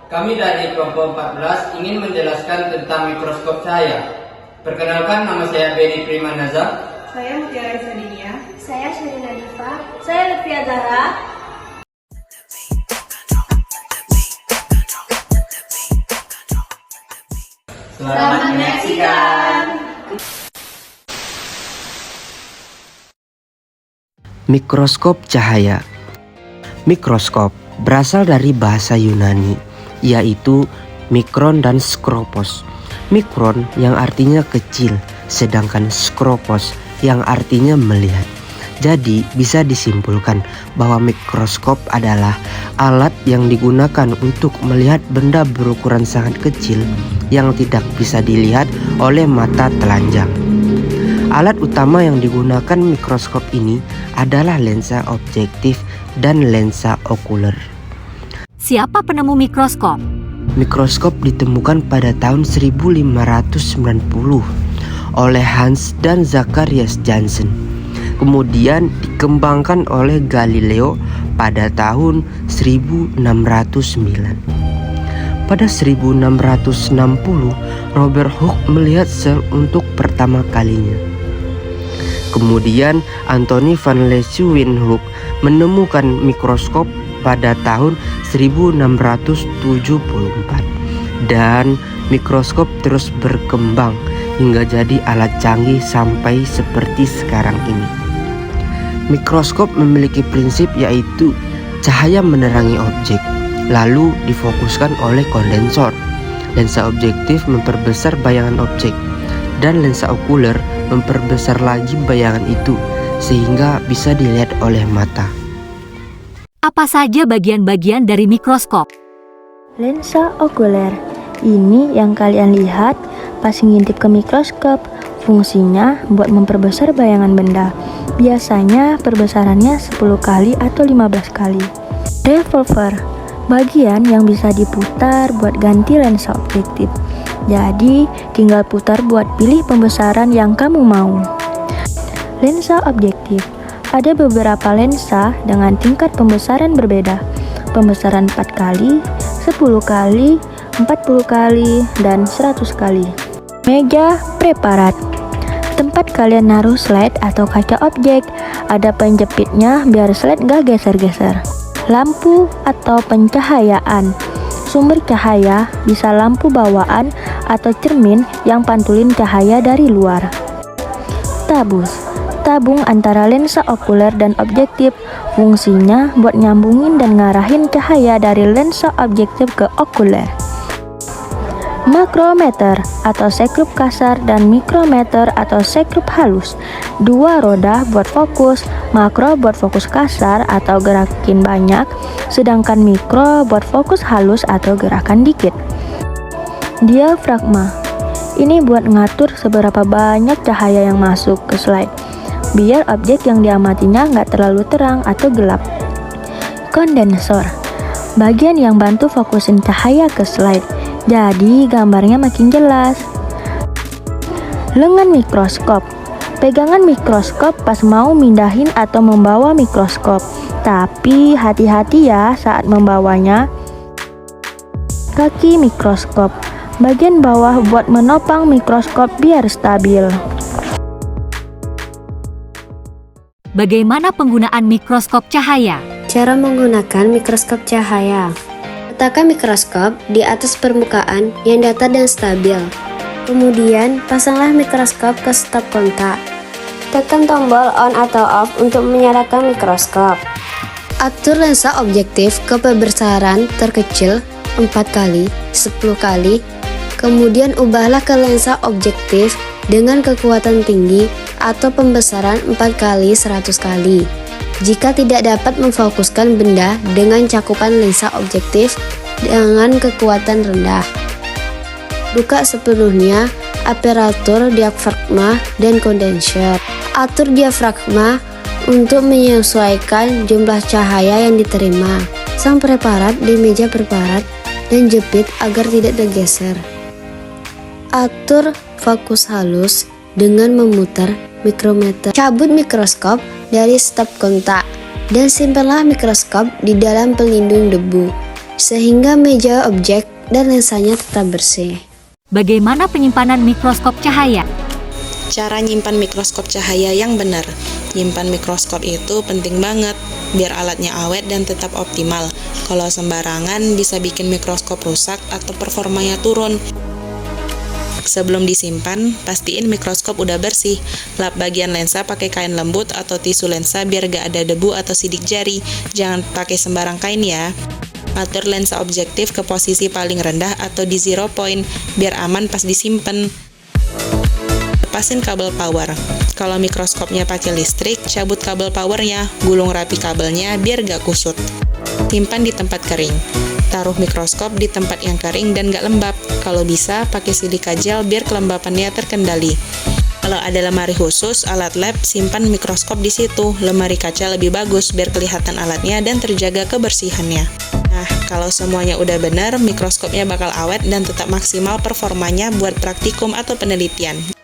Kami dari kelompok 14 ingin menjelaskan tentang mikroskop cahaya. Perkenalkan, nama saya Beni Primanaza. Saya Mutiara Isadinia. Saya Sherina Diva. Saya Lutfia Zahra. Selamat menyaksikan. Mikroskop cahaya. Mikroskop berasal dari bahasa Yunani, yaitu mikron dan skropos. Mikron yang artinya kecil, sedangkan skropos yang artinya melihat. Jadi bisa disimpulkan bahwa mikroskop adalah alat yang digunakan untuk melihat benda berukuran sangat kecil yang tidak bisa dilihat oleh mata telanjang. Alat utama yang digunakan mikroskop ini adalah lensa objektif dan lensa okuler. Siapa penemu mikroskop? Mikroskop ditemukan pada tahun 1590 oleh Hans dan Zacharias Janssen. Kemudian dikembangkan oleh Galileo pada tahun 1609. Pada 1660, Robert Hooke melihat sel untuk pertama kalinya. Kemudian Antony van Leeuwenhoek menemukan mikroskop pada tahun 1674 dan mikroskop terus berkembang hingga jadi alat canggih sampai seperti sekarang ini. Mikroskop memiliki prinsip yaitu cahaya menerangi objek, lalu difokuskan oleh kondensor. Lensa objektif memperbesar bayangan objek, dan lensa okuler memperbesar lagi bayangan itu sehingga bisa dilihat oleh mata. Apa saja bagian-bagian dari mikroskop? Lensa okuler. Ini yang kalian lihat pas ngintip ke mikroskop. Fungsinya buat memperbesar bayangan benda. Biasanya perbesarannya 10 kali atau 15 kali. Revolver. Bagian yang bisa diputar buat ganti lensa objektif. Jadi tinggal putar buat pilih pembesaran yang kamu mau. Lensa objektif. Ada beberapa lensa dengan tingkat pembesaran berbeda. Pembesaran 4 kali, 10 kali, 40 kali, dan 100 kali. Meja preparat. Tempat kalian naruh slide atau kaca objek. Ada penjepitnya biar slide gak geser-geser. Lampu atau pencahayaan. Sumber cahaya bisa lampu bawaan atau cermin yang pantulin cahaya dari luar. Tabus. Tabung antara lensa okuler dan objektif. Fungsinya buat nyambungin dan ngarahin cahaya dari lensa objektif ke okuler. Makrometer atau sekrup kasar dan mikrometer atau sekrup halus. Dua roda buat fokus, makro buat fokus kasar atau gerakin banyak, sedangkan mikro buat fokus halus atau gerakan dikit. Diafragma. Ini buat ngatur seberapa banyak cahaya yang masuk ke slide, biar objek yang diamatinya nggak terlalu terang atau gelap. Kondensor. Bagian yang bantu fokusin cahaya ke slide, jadi gambarnya makin jelas. Lengan mikroskop. Pegangan mikroskop pas mau mindahin atau membawa mikroskop. Tapi hati-hati ya saat membawanya. Kaki mikroskop. Bagian bawah buat menopang mikroskop biar stabil. Bagaimana penggunaan mikroskop cahaya? Cara menggunakan mikroskop cahaya. Letakkan mikroskop di atas permukaan yang datar dan stabil. Kemudian, pasanglah mikroskop ke stop kontak. Tekan tombol on atau off untuk menyalakan mikroskop. Atur lensa objektif ke pembesaran terkecil 4 kali, 10 kali. Kemudian ubahlah ke lensa objektif dengan kekuatan tinggi atau pembesaran 4 kali 100 kali. Jika tidak dapat memfokuskan benda dengan cakupan lensa objektif dengan kekuatan rendah. Buka sepenuhnya aparatur diafragma dan kondensor. Atur diafragma untuk menyesuaikan jumlah cahaya yang diterima. Pasang preparat di meja preparat dan jepit agar tidak tergeser. Atur fokus halus dengan memutar mikrometer. Cabut mikroskop dari stop kontak dan simpanlah mikroskop di dalam pelindung debu. sehingga meja objek dan lensanya tetap bersih. Bagaimana penyimpanan mikroskop cahaya? Cara nyimpan mikroskop cahaya yang benar. Nyimpan mikroskop itu penting banget, biar alatnya awet dan tetap optimal. Kalau sembarangan bisa bikin mikroskop rusak atau performanya turun. Sebelum disimpan, pastiin mikroskop udah bersih. Lap bagian lensa pakai kain lembut atau tisu lensa biar gak ada debu atau sidik jari. Jangan pakai sembarang kain ya. Atur lensa objektif ke posisi paling rendah atau di 0 point, biar aman pas disimpan. Lepasin kabel power. Kalau mikroskopnya pakai listrik, cabut kabel powernya, gulung rapi kabelnya biar gak kusut. Simpan di tempat kering. Taruh mikroskop di tempat yang kering dan gak lembab. Kalau bisa, pakai silika gel biar kelembapannya terkendali. Kalau ada lemari khusus, alat lab, simpan mikroskop di situ. Lemari kaca lebih bagus biar kelihatan alatnya dan terjaga kebersihannya. Nah, kalau semuanya udah benar, mikroskopnya bakal awet dan tetap maksimal performanya buat praktikum atau penelitian.